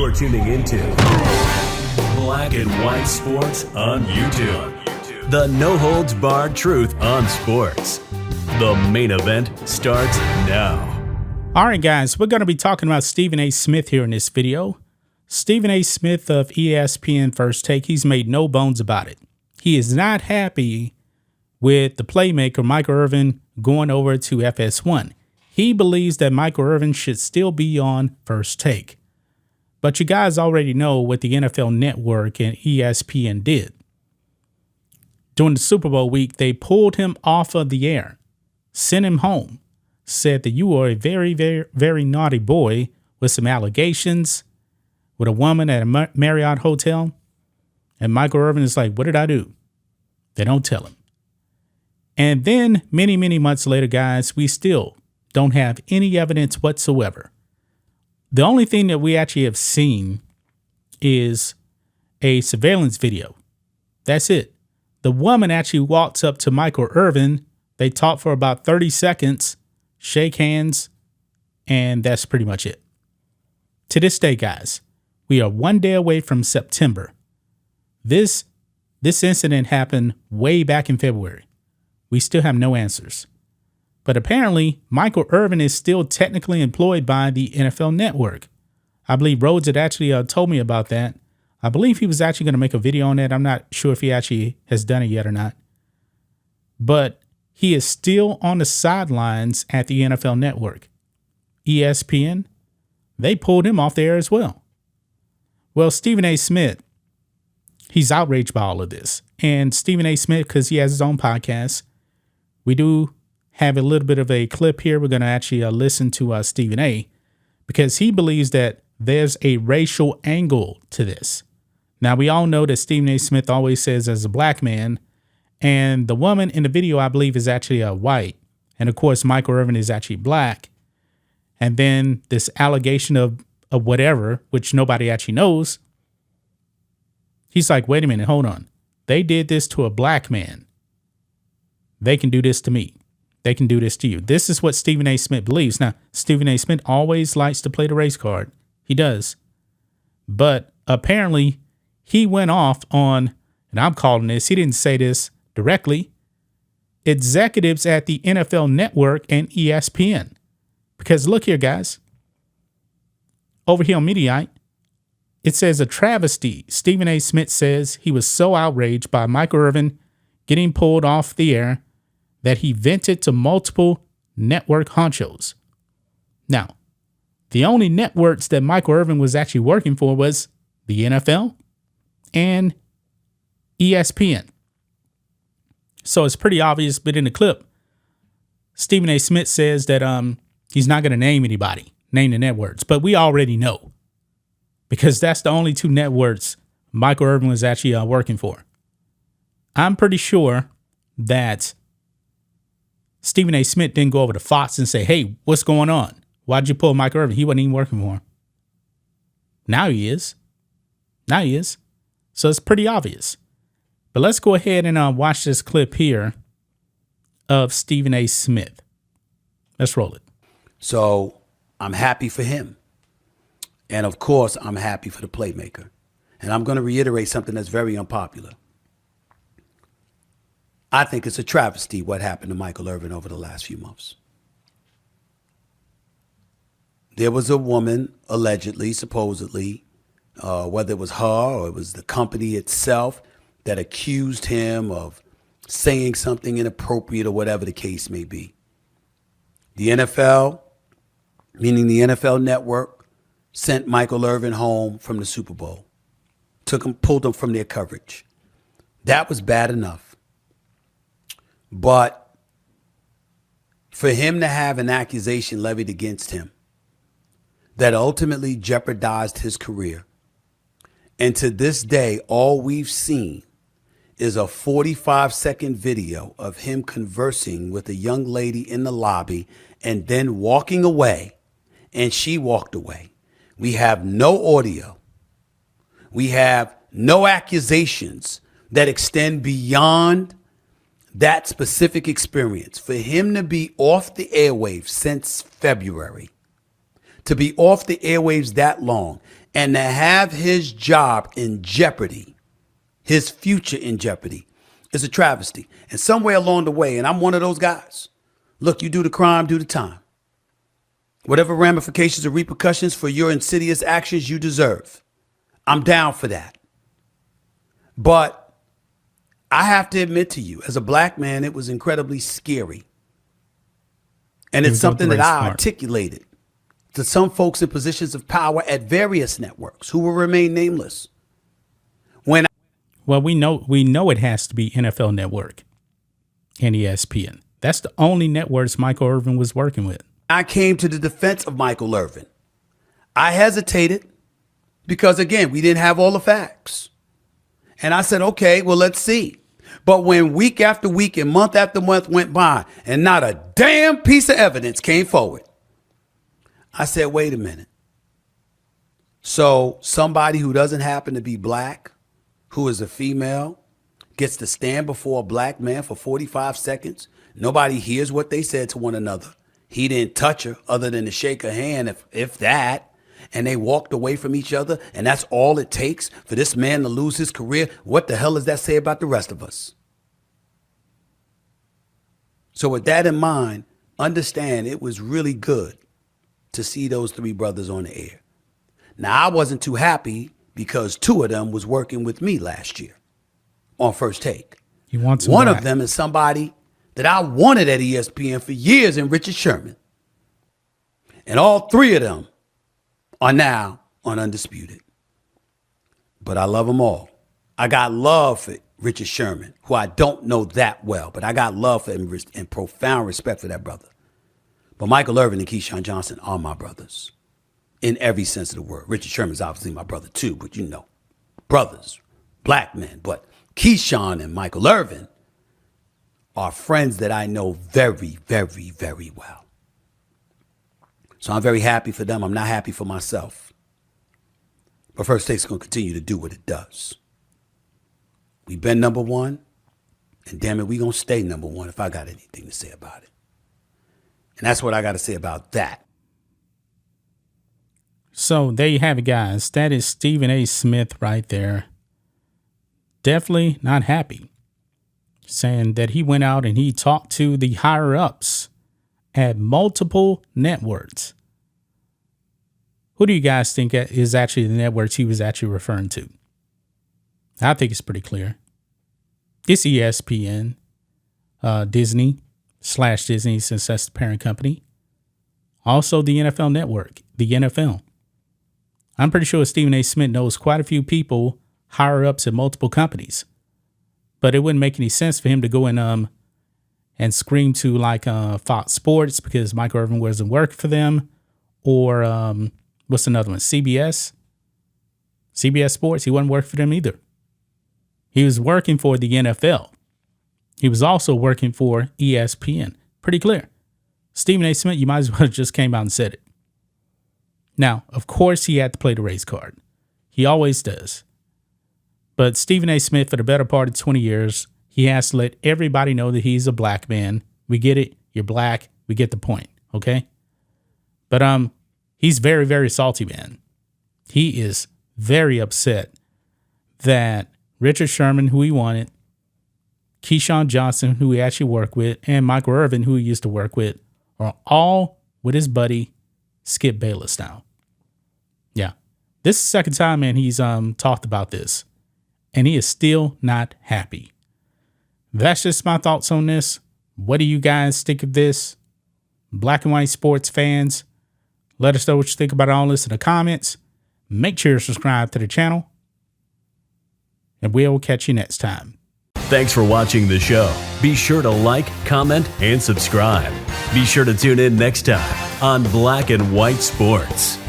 You're tuning into Black and White Sports on YouTube. The no-holds-barred truth on sports. The main event starts now. All right, guys, we're going to be talking about Stephen A. Smith here in this video. Stephen A. Smith of ESPN First Take, he's made no bones about it. He is not happy with the playmaker Michael Irvin going over to FS1. He believes that Michael Irvin should still be on First Take. But you guys already know what the NFL Network and ESPN did. During the Super Bowl week, they pulled him off of the air, sent him home, said that you are a very, very, very naughty boy with some allegations with a woman at a Marriott hotel. And Michael Irvin is like, what did I do? They don't tell him. And then many, many months later, guys, we still don't have any evidence whatsoever. The only thing that we actually have seen is a surveillance video. That's it. The woman actually walks up to Michael Irvin. They talk for about 30 seconds, shake hands, and that's pretty much it. To this day, guys, we are 1 day away from September. This incident happened way back in February. We still have no answers. But apparently, Michael Irvin is still technically employed by the NFL Network. I believe Rhodes had actually told me about that. I believe he was actually going to make a video on that. I'm not sure if he actually has done it yet or not. But he is still on the sidelines at the NFL Network. ESPN, they pulled him off there as well. Well, Stephen A. Smith, he's outraged by all of this. And Stephen A. Smith, because he has his own podcast, we do have a little bit of a clip here. We're going to actually listen to Stephen A. because he believes that there's a racial angle to this. Now, we all know that Stephen A. Smith always says as a black man, and the woman in the video, I believe, is actually white. And of course, Michael Irvin is actually black. And then this allegation of whatever, which nobody actually knows. He's like, wait a minute, hold on. They did this to a black man. They can do this to me. They can do this to you. This is what Stephen A. Smith believes. Now, Stephen A. Smith always likes to play the race card. He does. But apparently, he went off on, and I'm calling this, he didn't say this directly, executives at the NFL Network and ESPN. Because look here, guys. Over here on Mediaite, it says a travesty. Stephen A. Smith says he was so outraged by Michael Irvin getting pulled off the air that he vented to multiple network honchos. Now, the only networks that Michael Irvin was actually working for was the NFL and ESPN. So it's pretty obvious, but in the clip, Stephen A. Smith says that he's not going to name anybody, name the networks, but we already know because that's the only two networks Michael Irvin was actually working for. I'm pretty sure that Stephen A. Smith didn't go over to Fox and say, hey, what's going on? Why'd you pull Michael Irvin? He wasn't even working for him. Now he is. Now he is. So it's pretty obvious. But let's go ahead and watch this clip here of Stephen A. Smith. Let's roll it. So I'm happy for him. And of course, I'm happy for the playmaker. And I'm going to reiterate something that's very unpopular. I think it's a travesty what happened to Michael Irvin over the last few months. There was a woman, allegedly, supposedly, whether it was her or it was the company itself, that accused him of saying something inappropriate or whatever the case may be. The NFL, meaning the NFL Network, sent Michael Irvin home from the Super Bowl, pulled him from their coverage. That was bad enough. But for him to have an accusation levied against him that ultimately jeopardized his career, and to this day, all we've seen is a 45-second video of him conversing with a young lady in the lobby and then walking away, and she walked away. We have no audio. We have no accusations that extend beyond that specific experience. For him to be off the airwaves since February, to be off the airwaves that long, And to have his job in jeopardy, his future in jeopardy, is a travesty. And somewhere along the way, and I'm one of those guys, look, you do the crime, do the time. Whatever ramifications or repercussions for your insidious actions you deserve, I'm down for that. But I have to admit to you, as a black man, it was incredibly scary. And it's something that I articulated to some folks in positions of power at various networks who will remain nameless. Well, we know it has to be NFL Network and ESPN. That's the only networks Michael Irvin was working with. I came to the defense of Michael Irvin. I hesitated because, again, we didn't have all the facts. And I said, okay, well, let's see. But when week after week and month after month went by and not a damn piece of evidence came forward, I said, wait a minute. So somebody who doesn't happen to be black, who is a female, gets to stand before a black man for 45 seconds. Nobody hears what they said to one another. He didn't touch her other than to shake her hand, if that. And they walked away from each other. And that's all it takes for this man to lose his career. What the hell does that say about the rest of us? So with that in mind, understand it was really good to see those three brothers on the air. Now, I wasn't too happy because two of them was working with me last year on First Take. You want some One back. of them is somebody that I wanted at ESPN for years in Richard Sherman. And all three of them are now on Undisputed. But I love them all. I got love for Richard Sherman, who I don't know that well, but I got love for him and profound respect for that brother. But Michael Irvin and Keyshawn Johnson are my brothers in every sense of the word. Richard Sherman's obviously my brother too, but you know, brothers, black men. But Keyshawn and Michael Irvin are friends that I know very, very, very well. So I'm very happy for them. I'm not happy for myself. But First Take's going to continue to do what it does. We've been number one, and damn it, we're going to stay number one if I got anything to say about it. And that's what I got to say about that. So there you have it, guys. That is Stephen A. Smith right there. Definitely not happy. Saying that he went out and he talked to the higher ups at multiple networks. Who do you guys think is actually the networks he was actually referring to? I think it's pretty clear. It's ESPN, Disney /Disney, since that's the parent company. Also the NFL Network, the NFL. I'm pretty sure Stephen A. Smith knows quite a few people higher ups at multiple companies. But it wouldn't make any sense for him to go in and scream to like Fox Sports because Michael Irvin wasn't working for them. Or what's another one? CBS Sports. He wasn't working for them either. He was working for the NFL. He was also working for ESPN. Pretty clear. Stephen A. Smith, you might as well have just came out and said it. Now, of course, he had to play the race card. He always does. But Stephen A. Smith, for the better part of 20 years, he has to let everybody know that he's a black man. We get it. You're black. We get the point. Okay? But he's very, very salty, man. He is very upset that Richard Sherman, who he wanted, Keyshawn Johnson, who he actually worked with, and Michael Irvin, who he used to work with, are all with his buddy Skip Bayless now. Yeah. This is the second time, man, he's talked about this. And he is still not happy. That's just my thoughts on this. What do you guys think of this? Black and white sports fans, let us know what you think about all this in the comments. Make sure to subscribe to the channel. And we'll catch you next time. Thanks for watching the show. Be sure to like, comment, and subscribe. Be sure to tune in next time on Black and White Sports.